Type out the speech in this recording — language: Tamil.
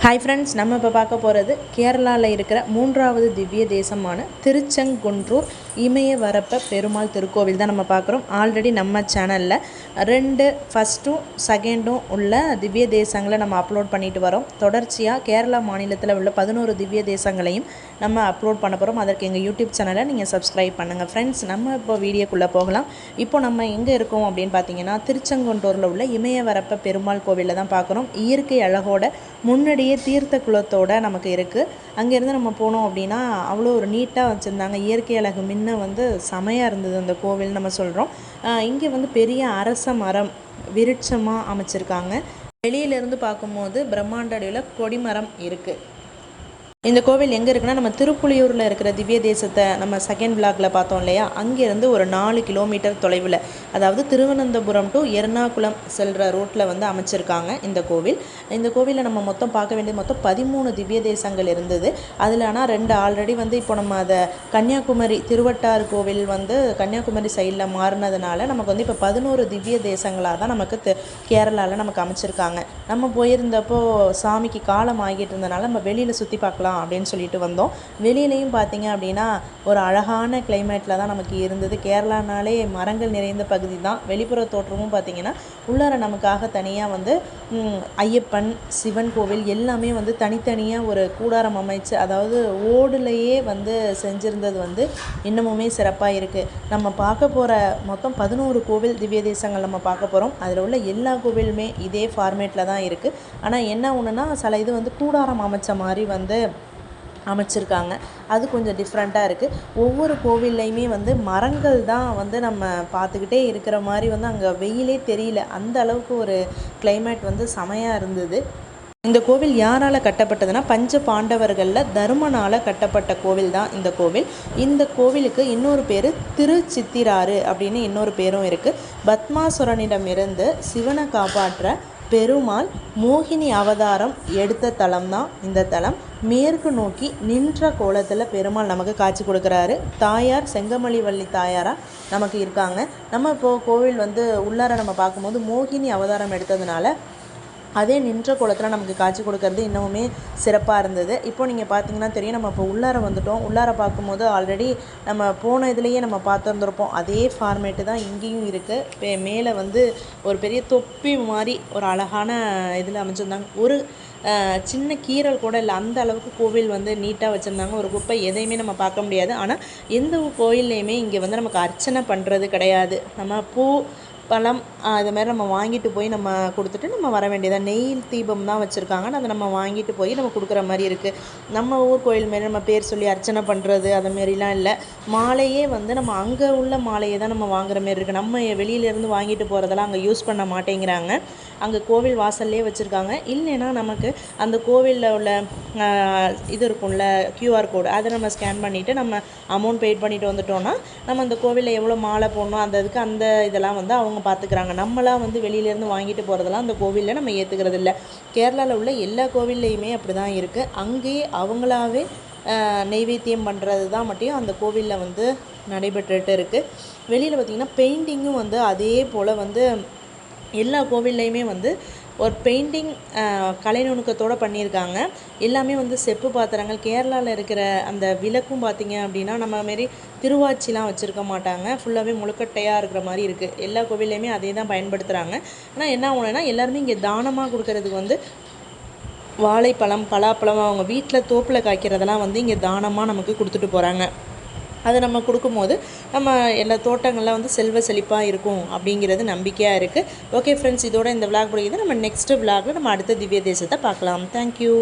ஹாய் ஃப்ரெண்ட்ஸ், நம்ம இப்போ பார்க்க போகிறது கேரளாவில் இருக்கிற மூன்றாவது திவ்ய தேசமான திருச்செங்குன்றூர் இமயவரப்ப பெருமாள் திருக்கோவில் தான் நம்ம பார்க்குறோம். ஆல்ரெடி நம்ம சேனலில் ஃபஸ்ட்டும் செகண்டும் உள்ள திவ்ய தேசங்களை நம்ம அப்லோட் பண்ணிட்டு வரோம். தொடர்ச்சியாக கேரளா மாநிலத்தில் உள்ள 11 திவ்ய தேசங்களையும் நம்ம அப்லோட் பண்ண போகிறோம். அதற்கு எங்கள் யூடியூப் சேனலை நீங்கள் சப்ஸ்கிரைப் பண்ணுங்கள். ஃப்ரெண்ட்ஸ், நம்ம இப்போ வீடியோக்குள்ளே போகலாம். இப்போ நம்ம எங்கே இருக்கோம் அப்படின்னு பார்த்தீங்கன்னா, திருச்செங்குன்றூரில் உள்ள இமயவரப்ப பெருமாள் கோவிலில் தான் பார்க்குறோம். இயற்கை அழகோட முன்னாடியே தீர்த்த குளத்தோடு நமக்கு இருக்குது. அங்கேருந்து நம்ம போனோம் அப்படின்னா அவ்வளோ ஒரு நீட்டாக வச்சுருந்தாங்க. இயற்கை அழகு முன்ன செமையாக இருந்தது அந்த கோவில் நம்ம சொல்கிறோம். இங்கே பெரிய அரச மரம் விருட்சமாக அமைச்சிருக்காங்க. வெளியிலேருந்து பார்க்கும்போது பிரம்மாண்ட அளவில் கொடிமரம் இருக்குது. இந்த கோவில் எங்கே இருக்குன்னா, நம்ம திருப்புலியூரில் இருக்கிற திவ்ய தேசத்தை நம்ம செகண்ட் விளாகில் பார்த்தோம் இல்லையா, அங்கேருந்து ஒரு 4 கிலோமீட்டர் தொலைவில், அதாவது திருவனந்தபுரம் டு எர்ணாகுளம் செல்கிற ரோட்டில் அமைச்சிருக்காங்க இந்த கோவில். இந்த கோவிலில் நம்ம மொத்தம் பார்க்க வேண்டியது மொத்தம் 13 திவ்ய தேசங்கள் இருந்தது. அதில் ஆனால் 2 ஆல்ரெடி இப்போ நம்ம அதை கன்னியாகுமரி திருவட்டார் கோவில் கன்னியாகுமரி சைடில் மாறினதுனால நமக்கு இப்போ 11 திவ்ய தேசங்களாக தான் நமக்கு கேரளாவில் நமக்கு அமைச்சிருக்காங்க. நம்ம போயிருந்தப்போ சாமிக்கு காலம் ஆகிட்டு இருந்தனால நம்ம வெளியில் சுற்றி பார்க்கலாம் அப்படின்னு சொல்லிட்டு வந்தோம். வெளியிலையும் பார்த்தீங்க அப்படின்னா ஒரு அழகான கிளைமேட்டில் தான் நமக்கு இருந்தது. கேரளானாலே மரங்கள் நிறைந்த பகுதி தான். வெளிப்புற தோற்றமும் பார்த்தீங்கன்னா உள்ளார நமக்காக தனியாக ஐயப்பன் சிவன் கோவில் எல்லாமே தனித்தனியாக ஒரு கூடாரம் அமைச்சு, அதாவது ஓடுலையே செஞ்சுருந்தது இன்னமுமே சிறப்பாக இருக்குது. நம்ம பார்க்க போகிற மொத்தம் 11 கோவில் திவ்ய தேசங்கள் நம்ம பார்க்க போகிறோம். அதில் உள்ள எல்லா கோவிலுமே இதே ஃபார்மேட்டில் தான் இருக்குது. ஆனால் என்ன ஒன்றுனா சில இது கூடாரம் அமைச்ச மாதிரி அமைச்சிருக்காங்க. அது கொஞ்சம் டிஃப்ரெண்ட்டாக இருக்குது. ஒவ்வொரு கோவில்லையுமே மரங்கள் தான் நம்ம பார்த்துக்கிட்டே இருக்கிற மாதிரி அங்கே வெயிலே தெரியல. அந்த அளவுக்கு ஒரு கிளைமேட் செமையாக இருந்தது. இந்த கோவில் யாரால் கட்டப்பட்டதுன்னா, பஞ்ச பாண்டவர்களில் தருமனால் கட்டப்பட்ட கோவில் தான் இந்த கோவில். இந்த கோவிலுக்கு இன்னொரு பேர் திருச்சித்திராறு அப்படின்னு இன்னொரு பேரும் இருக்குது. பத்மாசுரனிடமிருந்து சிவனை காப்பாற்ற பெருமாள் மோகினி அவதாரம் எடுத்த தலம் தான் இந்த தலம். மேற்கு நோக்கி நின்ற கோலத்தில் பெருமாள் நமக்கு காட்சி கொடுக்குறாரு. தாயார் செங்கமலிவள்ளி தாயாராக நமக்கு இருக்காங்க. நம்ம இப்போது கோவில் உள்ளார நம்ம பார்க்கும்போது மோகினி அவதாரம் எடுத்ததுனால அதே நின்ற கோலத்தில் நமக்கு காட்சி கொடுக்கறது இன்னமுமே சிறப்பாக இருந்தது. இப்போ நீங்கள் பார்த்தீங்கன்னா தெரியும், நம்ம இப்போ உள்ளார வந்துட்டோம். உள்ளார பார்க்கும்போது ஆல்ரெடி நம்ம போன இதுலேயே நம்ம பார்த்துருந்துருப்போம். அதே ஃபார்மேட்டு தான் இங்கேயும் இருக்குது. மேலே ஒரு பெரிய தொப்பி மாதிரி ஒரு அழகான இதில் அமைச்சிருந்தாங்க. ஒரு சின்ன கீரல் கூட இல்லை, அந்த அளவுக்கு கோவில் நீட்டாக வச்சுருந்தாங்க. ஒரு குப்பை எதையுமே நம்ம பார்க்க முடியாது. ஆனால் எந்த கோயில்லையுமே இங்கே நமக்கு அர்ச்சனை பண்ணுறது கிடையாது. நம்ம பூ பழம் இது மாதிரி நம்ம வாங்கிட்டு போய் நம்ம கொடுத்துட்டு நம்ம வர வேண்டியதாக. நெய் தீபம் தான் வச்சுருக்காங்க. அதை நம்ம வாங்கிட்டு போய் நம்ம கொடுக்குற மாதிரி இருக்குது. நம்ம ஊர் கோயில் மாரி நம்ம பேர் சொல்லி அர்ச்சனை பண்ணுறது அது மாரிலாம் இல்லை. மாலையே நம்ம அங்கே உள்ள மாலையை தான் நம்ம வாங்குற மாரி இருக்குது. நம்ம வெளியிலேருந்து வாங்கிட்டு போகிறதெல்லாம் அங்கே யூஸ் பண்ண மாட்டேங்கிறாங்க. அங்கே கோவில் வாசல்லே வச்சுருக்காங்க. இல்லைன்னா நமக்கு அந்த கோவிலில் உள்ள இது இருக்கும்ல QR கோடு, அதை நம்ம ஸ்கேன் பண்ணிவிட்டு நம்ம அமௌண்ட் பெய்ட் பண்ணிவிட்டு வந்துட்டோம்னா நம்ம அந்த கோவிலில் எவ்வளோ மாலை போடணும் அந்த இதுக்கு அந்த இதெல்லாம் அவங்க பார்த்துக்கிறாங்க. நம்மளாம் வெளியிலேருந்து வாங்கிட்டு போகிறதெல்லாம் அந்த கோவிலில் நம்ம ஏற்றுக்கிறது இல்லை. கேரளாவில் உள்ள எல்லா கோவில்லையுமே அப்படி தான் இருக்குது. அங்கேயே அவங்களாவே நெய்வேத்தியம் பண்ணுறது தான் மட்டும் அந்த கோவிலில் நடைபெற்றுட்டு இருக்குது. வெளியில் பார்த்திங்கன்னா பெயிண்டிங்கும் அதே போல் எல்லா கோவில்லையுமே ஒரு பெயிண்டிங் கலை நுணுக்கத்தோடு பண்ணியிருக்காங்க. எல்லாமே செப்பு பாத்திரங்கள். கேரளாவில் இருக்கிற அந்த விளக்கும் பார்த்திங்க அப்படின்னா நம்ம மாரி திருவாச்சிலாம் வச்சுருக்க மாட்டாங்க. ஃபுல்லாகவே முழுக்கட்டையாக இருக்கிற மாதிரி இருக்குது. எல்லா கோவில்லையுமே அதே தான் பயன்படுத்துகிறாங்க. ஆனால் என்ன ஒன்றுனா எல்லாருமே இங்கே தானமாக கொடுக்கறதுக்கு வாழைப்பழம் பலாப்பழம் அவங்க வீட்டில் தோப்பில் காய்க்கிறதெல்லாம் இங்கே தானமாக நமக்கு கொடுத்துட்டு போகிறாங்க. அதை நம்ம கொடுக்கும்போது நம்ம எல்லா தோட்டங்களில் செல்வ செழிப்பாக இருக்கும் அப்படிங்கிறது நம்பிக்கையாக இருக்குது. ஓகே ஃப்ரெண்ட்ஸ், இதோட இந்த விளாக் முடியுது. நம்ம நெக்ஸ்ட்டு விளாகில் நம்ம அடுத்த திவ்ய தேசத்தை பார்க்கலாம். தேங்க்யூ.